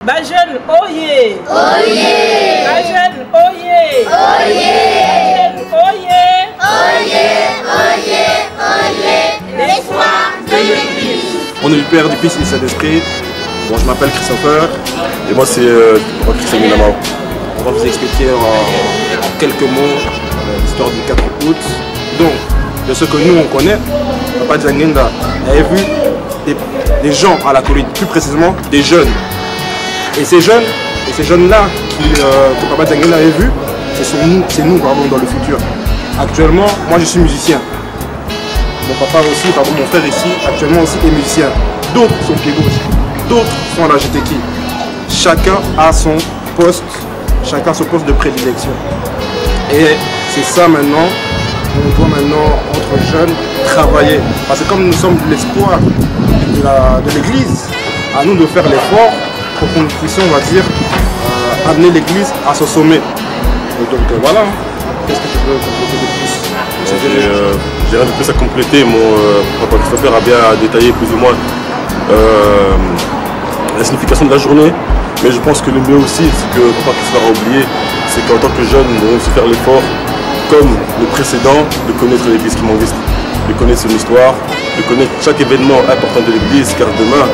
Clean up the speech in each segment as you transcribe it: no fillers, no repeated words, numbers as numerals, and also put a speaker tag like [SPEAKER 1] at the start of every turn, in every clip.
[SPEAKER 1] Bajeune, oyez!
[SPEAKER 2] Oyez!
[SPEAKER 1] Bajeune, oyez!
[SPEAKER 2] Oyez!
[SPEAKER 1] Bajeune, oyez!
[SPEAKER 2] Oyez! Oyez! Oyez! L'espoir de l'Église.
[SPEAKER 3] Au nom du Père, du Fils et du Saint-Esprit. Bon, je m'appelle Christopher. Et moi, c'est Christian Minamao. On va vous expliquer en quelques mots l'histoire du 4 août. Donc, de ce que nous, on connaît, Papa Dianguinda avait vu des gens à la colline, plus précisément des jeunes. Et ces jeunes-là que Papa Dianguinda avait vu, c'est nous dans le futur. Actuellement, moi je suis musicien. Mon papa aussi, mon frère ici, actuellement aussi est musicien. D'autres sont pied gauche, d'autres sont à la GTK. Chacun a son poste de prédilection. Et c'est ça maintenant, on doit maintenant, entre jeunes, travailler. Parce que comme nous sommes l'espoir de l'Église, à nous de faire l'effort pour qu'on puisse, on va dire, amener l'Église à son sommet. Et donc voilà, qu'est-ce que tu veux compléter de plus?
[SPEAKER 4] J'ai rien de plus à compléter. Mon papa Christopher a bien détaillé plus ou moins la signification de la journée. Mais je pense que le mieux aussi, c'est que papa Christopher a oublié, c'est qu'en tant que jeune, on doit aussi faire l'effort, comme le précédent, de connaître l'Église kimbanguiste, de connaître son histoire, de connaître chaque événement important de l'Église, car demain,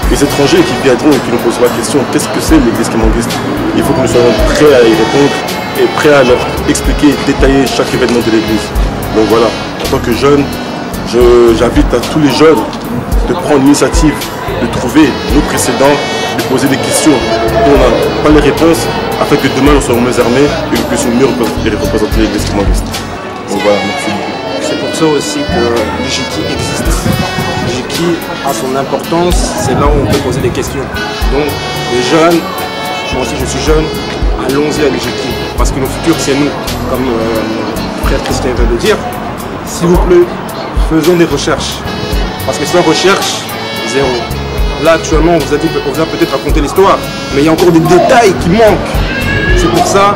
[SPEAKER 4] les étrangers qui viendront et qui nous poseront la question, qu'est-ce que c'est l'Église kimbanguiste? Il faut que nous soyons prêts à y répondre et prêts à leur expliquer et détailler chaque événement de l'Église. Donc voilà, en tant que jeune, j'invite à tous les jeunes de prendre l'initiative, de trouver nos précédents, de poser des questions dont on n'a pas les réponses, afin que demain nous soyons mieux armés et que nous puissions mieux représenter l'Église kimbanguiste. Donc voilà, merci beaucoup.
[SPEAKER 3] C'est pour ça aussi que l'IJK existe. L'IJK a son importance, c'est là où on peut poser des questions. Donc les jeunes, moi aussi je suis jeune, allons-y à l'IJK, parce que le futur c'est nous, comme frère Christian vient de dire. S'il vous plaît, faisons des recherches, parce que sans recherche, zéro. Là actuellement on vous a peut-être raconté l'histoire, mais il y a encore des détails qui manquent. C'est pour ça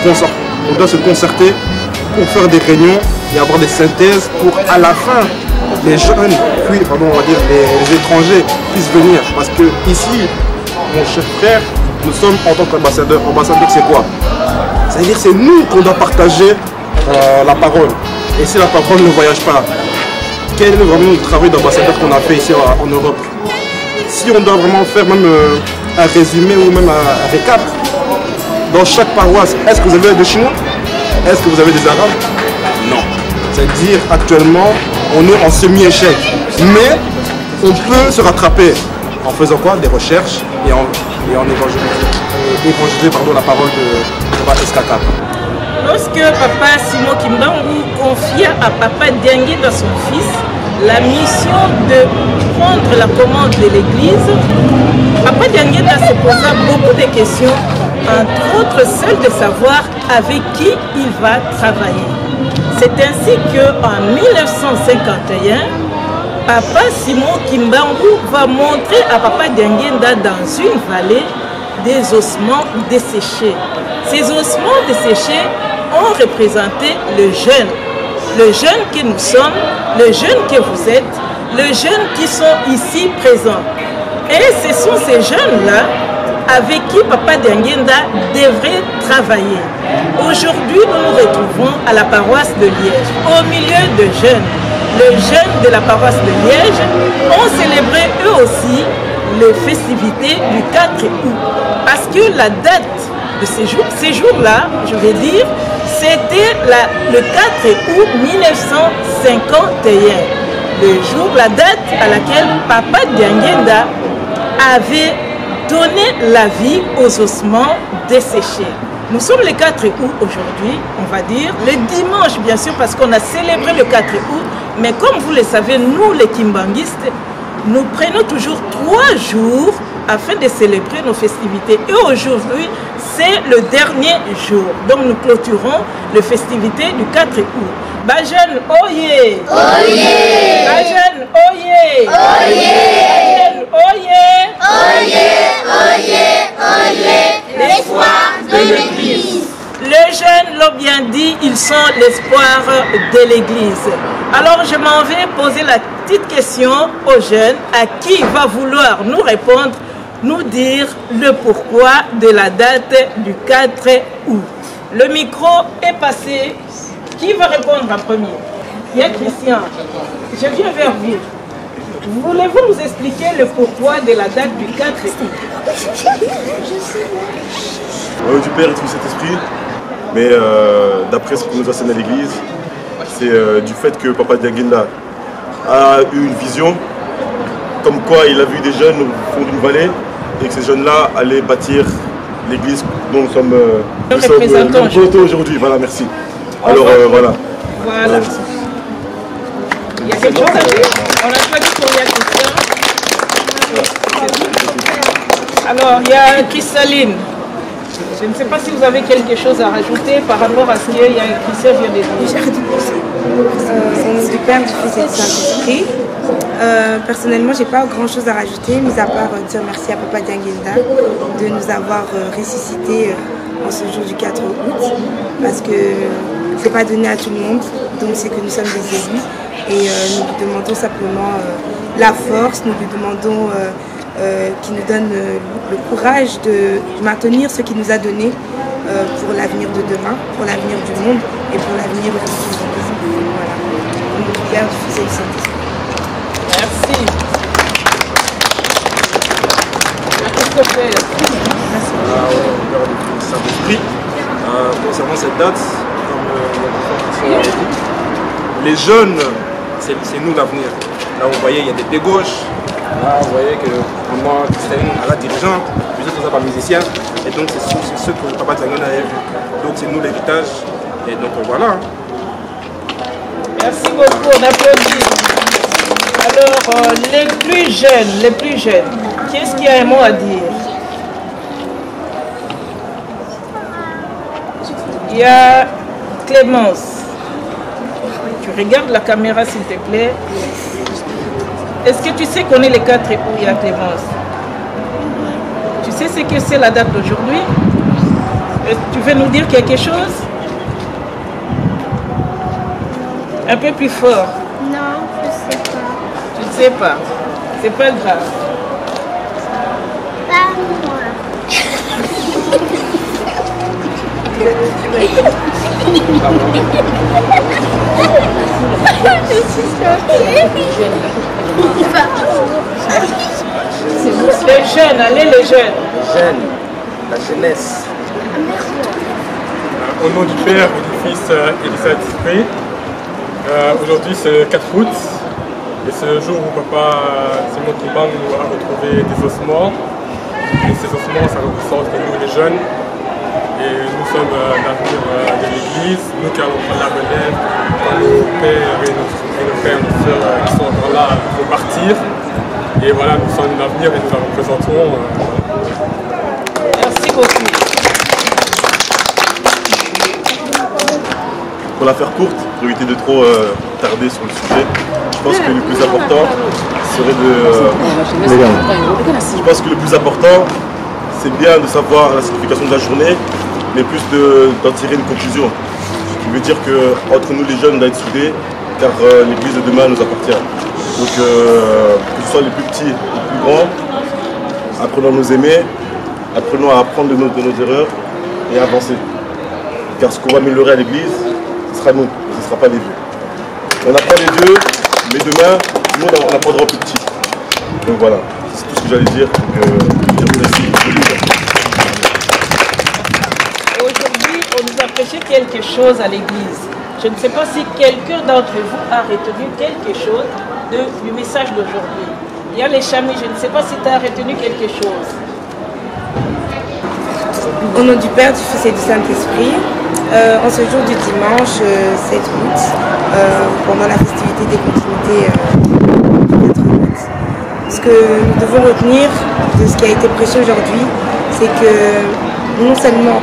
[SPEAKER 3] qu'on doit se concerter pour faire des réunions et avoir des synthèses pour à la fin les jeunes, puis pardon, on va dire les étrangers puissent venir. Parce que ici, mon cher frère, nous sommes en tant qu'ambassadeurs. Ambassadeur c'est quoi? C'est-à-dire c'est nous qu'on doit partager la parole. Et si la parole ne voyage pas, quel est vraiment le travail d'ambassadeur qu'on a fait ici en Europe? Si on doit vraiment faire même un résumé ou même un récap, dans chaque paroisse, est-ce que vous avez des Chinois? Est-ce que vous avez des Arabes? Non. C'est-à-dire actuellement, on est en semi-échec. Mais on peut se rattraper en faisant quoi? Des recherches et en évangéliser la parole de Papa SKK.
[SPEAKER 1] Lorsque Papa Simon Kimbangu confia à Papa Dianguinda, son fils, la mission de prendre la commande de l'Église, Papa Dianguinda se posa beaucoup de questions, entre autres celle de savoir avec qui il va travailler. C'est ainsi qu'en 1951, Papa Simon Kimbangu va montrer à Papa Dianguinda dans une vallée des ossements desséchés. Ces ossements desséchés ont représenté le jeune que nous sommes, le jeune que vous êtes, les jeunes qui sont ici présents. Et ce sont ces jeunes-là avec qui Papa Dianguinda devrait travailler. Aujourd'hui, nous nous retrouvons à la paroisse de Liège, au milieu de jeunes. Les jeunes de la paroisse de Liège ont célébré eux aussi les festivités du 4 août. Parce que la date de ces jours-là, je vais dire, c'était le 4 août 1951. La date à laquelle Papa Dianguinda avait donné la vie aux ossements desséchés. Nous sommes le 4 août aujourd'hui, on va dire. Le dimanche, bien sûr, parce qu'on a célébré le 4 août. Mais comme vous le savez, nous les kimbanguistes, nous prenons toujours 3 jours afin de célébrer nos festivités. Et aujourd'hui, c'est le dernier jour. Donc nous clôturons les festivités du 4 août. Bajeune, oyez!
[SPEAKER 2] Oyez!
[SPEAKER 1] Bajeune, oyez!
[SPEAKER 2] Oyez!
[SPEAKER 1] Bajeune, oyez!
[SPEAKER 2] Oyez! Oyez! Oyez! L'espoir de l'Église.
[SPEAKER 1] Les jeunes l'ont bien dit, ils sont l'espoir de l'Église. Alors je m'en vais poser la petite question aux jeunes à qui va vouloir nous répondre, nous dire le pourquoi de la date du 4 août. Le micro est passé. Qui va répondre en premier? Bien Christian, je viens vers vous. Voulez-vous nous expliquer le pourquoi de la date du 4 août?
[SPEAKER 4] Du Père et du Saint-Esprit, mais d'après ce qu'on nous enseigne à l'église, c'est du fait que Papa Dianguinda a eu une vision, comme quoi il a vu des jeunes au fond d'une vallée, et que ces jeunes-là allaient bâtir l'église dont nous sommes représentants aujourd'hui. Voilà, merci. Alors voilà.
[SPEAKER 1] Voilà. Il y a quelque chose à dire? On a choisi pour Christian. Alors, il y a Cristalline. Je ne sais pas si vous avez quelque chose à rajouter par rapport à ce que Christian vient de dire.
[SPEAKER 5] Au nom du Père, du Fils et du Saint-Esprit. Personnellement, je n'ai pas grand chose à rajouter, mis à part dire merci à Papa Dianguinda de nous avoir ressuscités en ce jour du 4 août, parce que ce n'est pas donné à tout le monde, donc c'est que nous sommes des élus et nous lui demandons simplement la force, nous lui demandons qu'il nous donne le courage de maintenir ce qu'il nous a donné pour l'avenir de demain, pour l'avenir du monde et pour l'avenir de tous les enfants. Voilà. Au nom du Père, du Fils et du Saint-Esprit.
[SPEAKER 1] Merci.
[SPEAKER 3] Concernant cette date, comme les jeunes, c'est nous l'avenir. Là, vous voyez, il y a des pieds gauches. Là, vous voyez que moi, Christine, elle est dirigeante, je suis pas musicien. Et donc, c'est ce que Papa Dianguinda avait vu. Donc, c'est nous l'héritage. Et donc, voilà.
[SPEAKER 1] Merci beaucoup, on applaudit. Alors, les plus jeunes, qu'est-ce qu'il y a un mot à dire? Il y a Clémence. Tu regardes la caméra, s'il te plaît. Est-ce que tu sais qu'on est le 4 août, il y a Clémence? Tu sais ce que c'est la date d'aujourd'hui? Tu veux nous dire quelque chose? Un peu plus fort.
[SPEAKER 2] Non, je ne sais pas.
[SPEAKER 1] Tu ne sais pas. C'est pas grave.
[SPEAKER 2] Pas moi.
[SPEAKER 1] Les jeunes, allez les jeunes.
[SPEAKER 3] Jeunes, la jeunesse.
[SPEAKER 6] Au nom du Père, du Fils et du Saint-Esprit, aujourd'hui c'est le 4 août et c'est le jour où Papa Simon Kimbangu a retrouvé des ossements. Et ces ossements, ça représente nous les jeunes. Et nous sommes l'avenir de l'Église, nous qui allons prendre la relève quand nos pères et nos frères et nos sœurs qui sont encore là vont partir. Et voilà, nous sommes l'avenir et nous la représentons.
[SPEAKER 1] Merci beaucoup.
[SPEAKER 4] Pour la faire courte, pour éviter de trop tarder sur le sujet, je pense que le plus important serait de... Je pense que le plus important, c'est bien de savoir la signification de la journée, mais plus d'en tirer une conclusion. Ce qui veut dire qu'entre nous les jeunes, on doit être soudés, car l'église de demain nous appartient. Donc que ce soit les plus petits, les plus grands, apprenons à nous aimer, apprenons à apprendre de nos erreurs et à avancer. Car ce qu'on va améliorer à l'église, ce sera nous, ce ne sera pas les vieux. On apprend les vieux, mais demain, nous on apprendra aux plus petits. Donc voilà, c'est tout ce que j'allais dire. Donc, je vous remercie.
[SPEAKER 1] Aujourd'hui, on nous a prêché quelque chose à l'église. Je ne sais pas si quelqu'un d'entre vous a retenu quelque chose du message d'aujourd'hui. Il y a les chamis, je ne sais pas si tu as retenu quelque chose.
[SPEAKER 5] Au nom du Père, du Fils et du Saint-Esprit, en ce jour du dimanche 7 août, pendant la festivité des continuités du 4 août, ce que nous devons retenir de ce qui a été prêché aujourd'hui, c'est que non seulement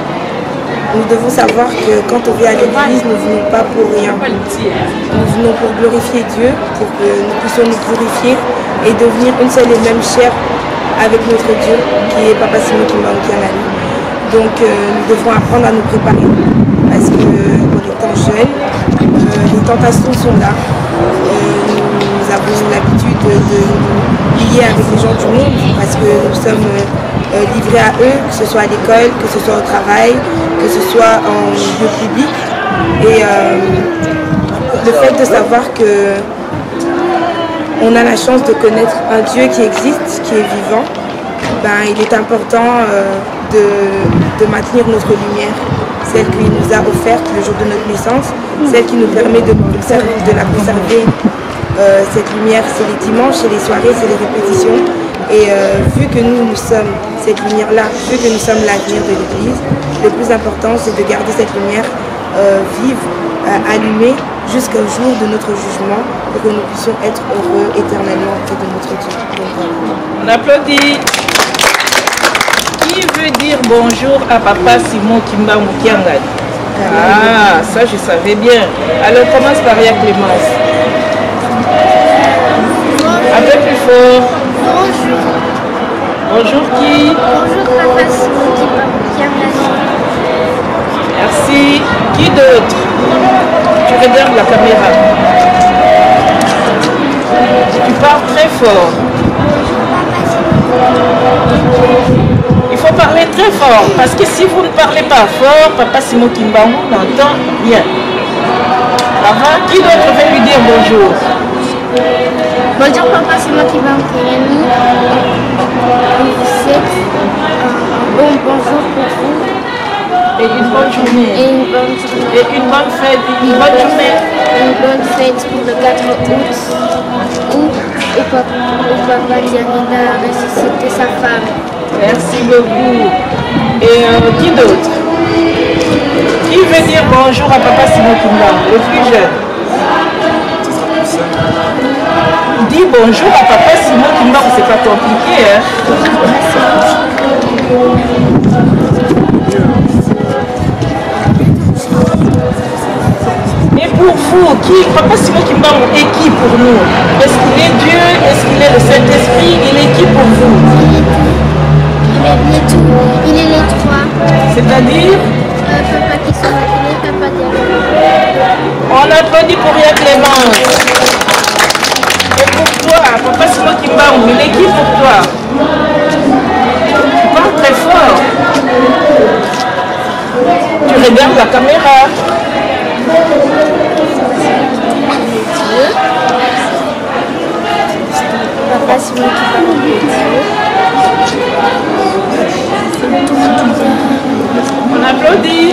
[SPEAKER 5] nous devons savoir que quand on vient à l'église, nous ne venons pas pour rien. Nous venons pour glorifier Dieu, pour que nous puissions nous purifier et devenir une seule et même chair avec notre Dieu, qui est Papa Simon Kimbangu Kiangali. Donc nous devrons apprendre à nous préparer, parce qu'en étant jeunes, les tentations sont là. Nous avons l'habitude de nous lier avec les gens du monde, parce que nous sommes livrés à eux, que ce soit à l'école, que ce soit au travail, que ce soit en lieu public. Et le fait de savoir que on a la chance de connaître un Dieu qui existe, qui est vivant, ben, il est important de maintenir notre lumière, celle qu'il nous a offerte le jour de notre naissance, celle qui nous permet de la conserver. Cette lumière, c'est les dimanches, c'est les soirées, c'est les répétitions. Et vu que nous sommes cette lumière-là, vu que nous sommes l'avenir de l'Église, le plus important, c'est de garder cette lumière vive, allumée, jusqu'au jour de notre jugement, pour que nous puissions être heureux éternellement auprès de notre Dieu. Donc, voilà.
[SPEAKER 1] On applaudit. Qui veut dire bonjour à Papa Simon Kimbangu Kiangali? Ah, ça je savais bien. Alors commence par Ria Clémence. Un peu plus fort.
[SPEAKER 2] Bonjour.
[SPEAKER 1] Bonjour qui?
[SPEAKER 2] Bonjour Papa Simon Kimbangu Kiangali.
[SPEAKER 1] Merci. Qui d'autre? Tu regardes la caméra. Tu parles très fort. Il faut parler très fort, parce que si vous ne parlez pas fort, Papa Simon Kimbangu n'entend rien. Avant, qui d'autre veut lui dire bonjour?
[SPEAKER 2] Bonjour Papa Simon Kimbangu Kiangali. C'est un bon bonjour pour vous.
[SPEAKER 1] Et une bonne journée.
[SPEAKER 2] Et une bonne journée.
[SPEAKER 1] Et une bonne fête, une bonne journée.
[SPEAKER 2] Une bonne fête pour le 4 août où Papa Dianguinda a ressuscité sa femme.
[SPEAKER 1] Merci beaucoup. Et qui d'autre? Qui veut dire bonjour à Papa Simon Kimbangu, le plus jeune? Dis bonjour à Papa Simon Kimbangu, c'est pas compliqué, hein? Mais pour vous, Papa Simon Kimbangu est qui pour nous? Est-ce qu'il est Dieu? Est-ce qu'il est le Saint-Esprit? Il est qui pour vous?
[SPEAKER 2] Il est les trois.
[SPEAKER 1] C'est-à-dire?
[SPEAKER 2] Papa qui sont appelés, Papa Dianguinda.
[SPEAKER 1] On applaudit pour Ria Clémence. Et pour toi, Papa Simon Kimbangu, il est qui pour toi? Tu parles très fort. Tu regardes la caméra.
[SPEAKER 2] Papa Simon Kimbangu est Dieu.
[SPEAKER 1] On applaudit.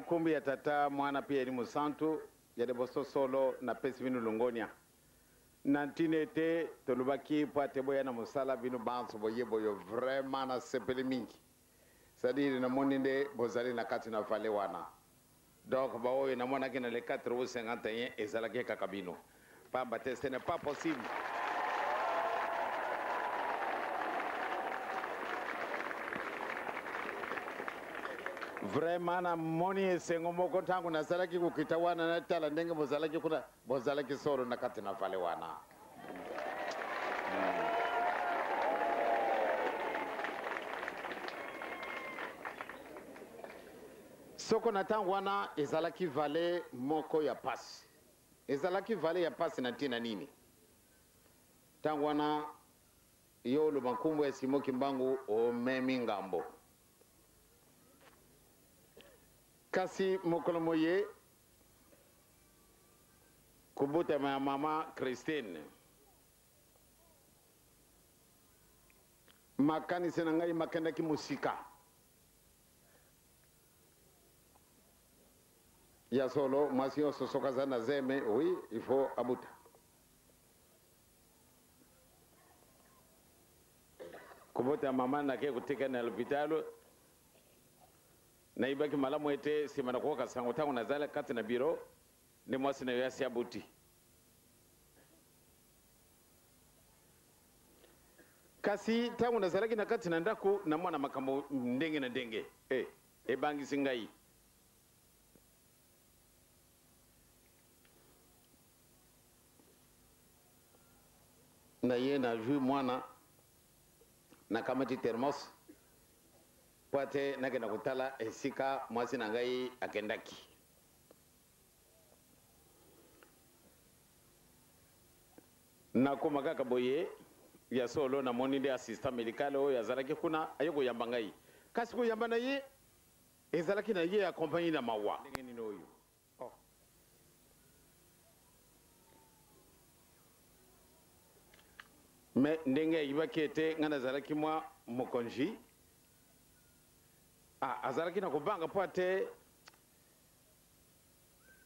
[SPEAKER 7] kumbi ya tata mwana pia ni musantu ya deboso solo na pesi vinu lungonia nantine te tolubaki pate boya na musala vinu banso boye boyo vraiment na sepeli mingi sadiri na moninde bozali na kati na vale wana donc ba oyo na mona kina le 4 ou 51 ezalaki kakabino pamba te ce n'est pas possible. Vraiment na moni esengo moko tangu nazalaki kukitawana na tala ndenge bozalaki kuna bozalaki solo na kati na vale wana. Soko na tangu wana ezalaki vale moko ya pasi. Ezalaki vale ya pasi na tina nini? Tangu wana yo lubankumbu ya Simon Kimbangu o memi ngambo. Kasi mokolo moye kubuta ma mama Christine makani senangai makenda ki musika ya solo masio sosoka sana zeme oui il faut abuta kubuta mama na ke kutika na hospitalo na ibaki malamu ete simana kwa kasango tangu nazala kati na biro ni mwasi na yasi abuti kasi tangu nazala kina kati na ndaku na mwana makambo ndenge na ndenge bangi singai na ye na jui mwana na kamati termos Pate nake nakutala esika mwasi nangai akendaki. Nakoma kaka boye ya solo na moni de assistant médical o ya zalaki kuna ayoko yamba ngai. Kasi ko yamba na ye ezalaki na ye accompagné na mawa. Ndenge nini oyo. Oh. Mais ndenge ibaki ete ngana zalaki mwa mokonji azalaki na kubanga po ate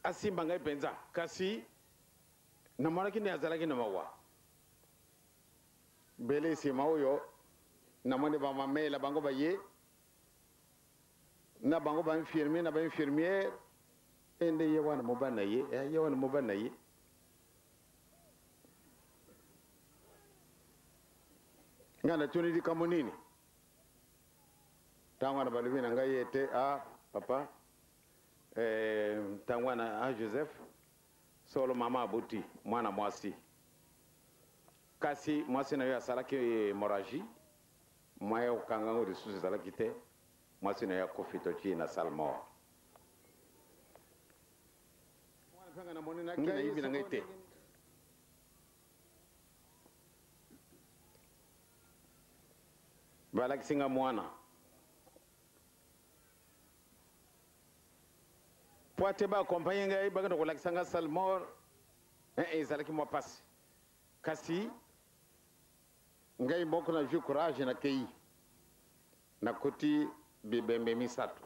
[SPEAKER 7] asimba ngai penza kasi na maraki ni azalaki na mawa bele sima oyo na mone ba mamela bango baye na bango ba infirmier na ba infirmière ende ye wana mobana ye wana mobana ye ngana tuni di kamonini tangwana balivina ngai ete papa tangwana Joseph solo mama abuti mwana mwasi kasi mwasi na yo asalaki hémorragie mwaye okangango lisusu ezalaki te mwasi na yo akofito ti na salle mort ngai nayibi na ngai te balakisinga mwana poate ba accompagner ngai baganda ko lakisanga salle mort ezalaki mwa pasi kasi ngai moko na ju courage na kei na koti bibembe misato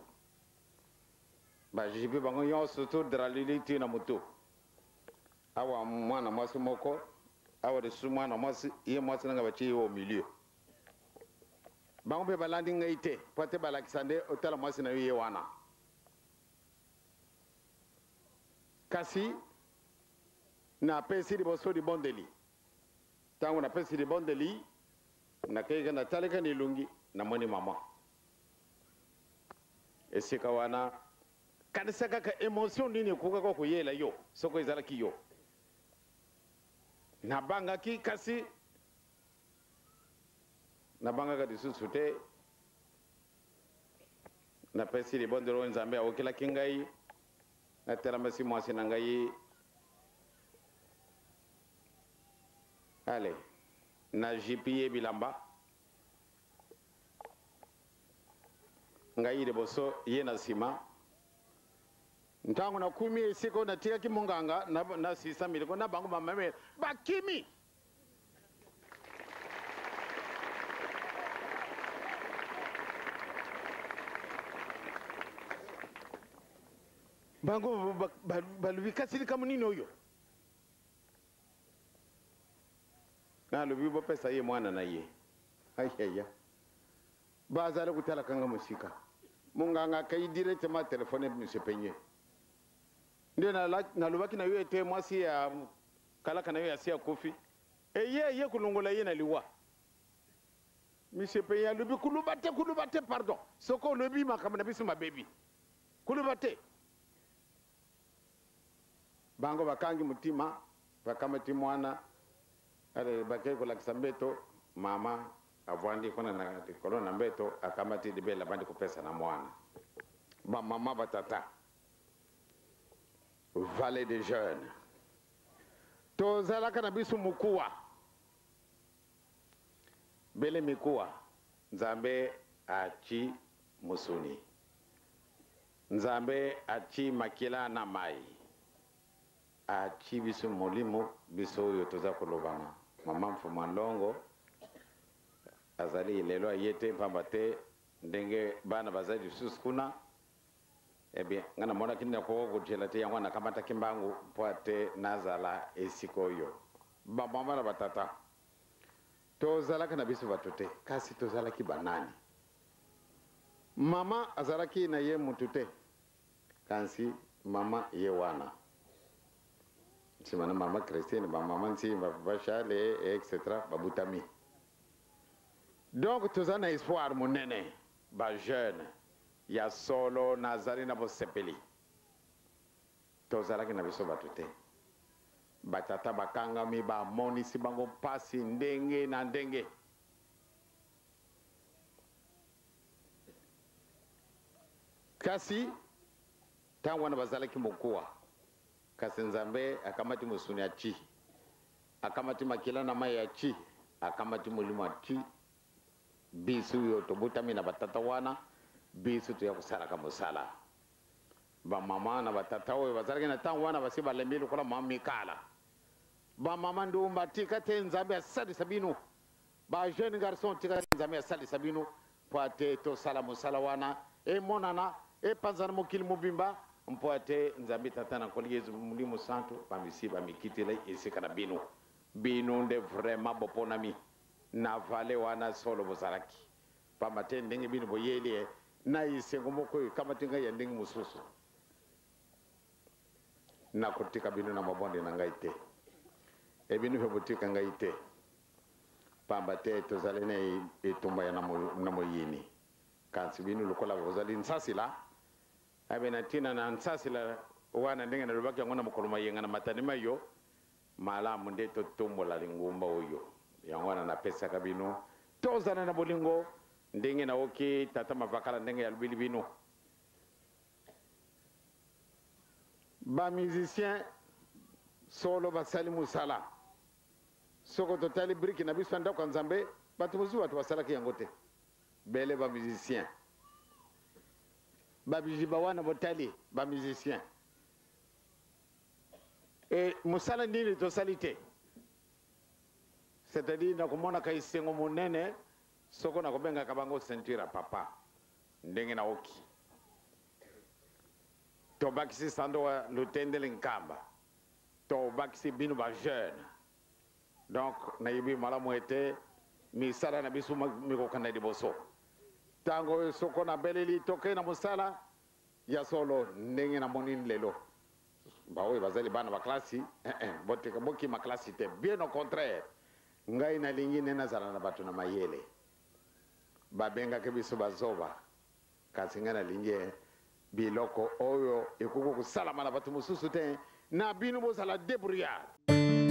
[SPEAKER 7] ba jibi bango nyonso to draliliti na moto awa mwana mwasi moko awa de su mwana mwasi ye mwasi nanga bachi au milieu bango be balandi ngai te poate balakisande otala mwasi na ye wana kasi na pesi di boso di bondeli tangu na pesi di bondeli na kega na taleka ni lungi na moni mama esika wana kanisa kaka emotion nini kuka kwa kuyela yo soko izalaki yo na banga ki kasi na banga ka disusu te na pesi di bondelo nzambe awokela kingai na telamasi mwasi na ngai ale na jipiye bilamba ngai de boso ye na sima ntango na kumi esiko na tika ki munganga na sisa miliko na bango mamame bakimi bango balubi kasili kamunini oyo na lubi bo pesa ye mwana na ye ayaya bazala kutala kanga musika munganga kai directement téléphoner monsieur Peigné ndio na lubaki na yo ete mwasi ya kalaka na yo ya sia kofi ye kulongola ye na liwa monsieur Peigné lubi kulubate pardon soko lubi makamana biso mabebi kulubate bango bakangi mutima bakamati mwana ale bakay ko lak sambeto mama avandi kona na kolona mbeto akamati de bela bandi ko pesa na mwana ba mama batata vallée des jeunes to zalaka na bisu mukuwa bele mikuwa nzambe achi musuni nzambe achi makila na mai achi bisu molimo biso yo toza kolobana mama mfuma ndongo azali lelo ayete pambate ndenge bana bazali suskuna bien ngana mona kinna ko gutela te yangwana kamata kimbangu poate nazala esikoyo ba mama na batata to zala kana biso batute kasi to zala ki banani mama azalaki na ye mutute kansi mama ye wana simana mama Christine ba mama nsi ba Charles etc babutami donc tous en espoir mon nene ba jeune ya solo nazari na bosepeli tozalaki na biso batute batata bakanga mi ba monisi bango pasi ndenge na ndenge kasi tangwana bazalaki mokuwa kasi nzambe akamati musuni achi akamati makila na mai achi akamati mulimo achi bisu yo tobutami na batata wana bisu tu ya kusala kamusala ba mama na batata we bazalaki na tangu wana basi balembeli kola mama mikala ba mama ndo mbatika te nzambe asali sabino ba jeune garçon tika nzambe asali sabino poate to sala musala wana e monana e panzana mokili mobimba mpoate nzambe tata na koliezu mulimo santo pamisi ba mikitele isika na bino nde vraiment boponami na vale wana solo bozalaki pamate ndenge bino boyeli na isengo moko kama tinga ya ndenge mususu na kutika bino na mabonde na ngaite e bino fe botika ngaite pambate to zalene etumba ya na moyini kansi bino lukola bozali nsasila abena tina na nsasila wana ndenge na lubaki ngona mukoloma yenga na matani mayo mala munde to tumbola lingumba oyo yangwana na pesa kabino tozana na bolingo ndenge na oki tata mavakala ndenge ya lubili bino ba musicien solo basali musala soko totali briki na biso ndako nzambe batu muzu watu basala ki yangote bele ba musicien ba bijiba wana botali ba musicien et musala ndini to salite c'est-à-dire na komona kai sengo monene soko na kobenga kabango ceinture papa ndenge na oki to bakisi sando wa lutendele nkamba to bakisi binu ba jeune donc na yibi mala moete mi sala na bisu mi ko kanda di boso tango soko na beleli toke na musala ya solo ndenge na monine lelo bawe bazali bana ba klasi bote ka boki ma klasi te bien au contraire ngai na lingine na zala na batu na mayele babenga ke biso bazoba kasinga na linge biloko oyo ekuko kusala mana batu mususu te na binu bozala débrouillard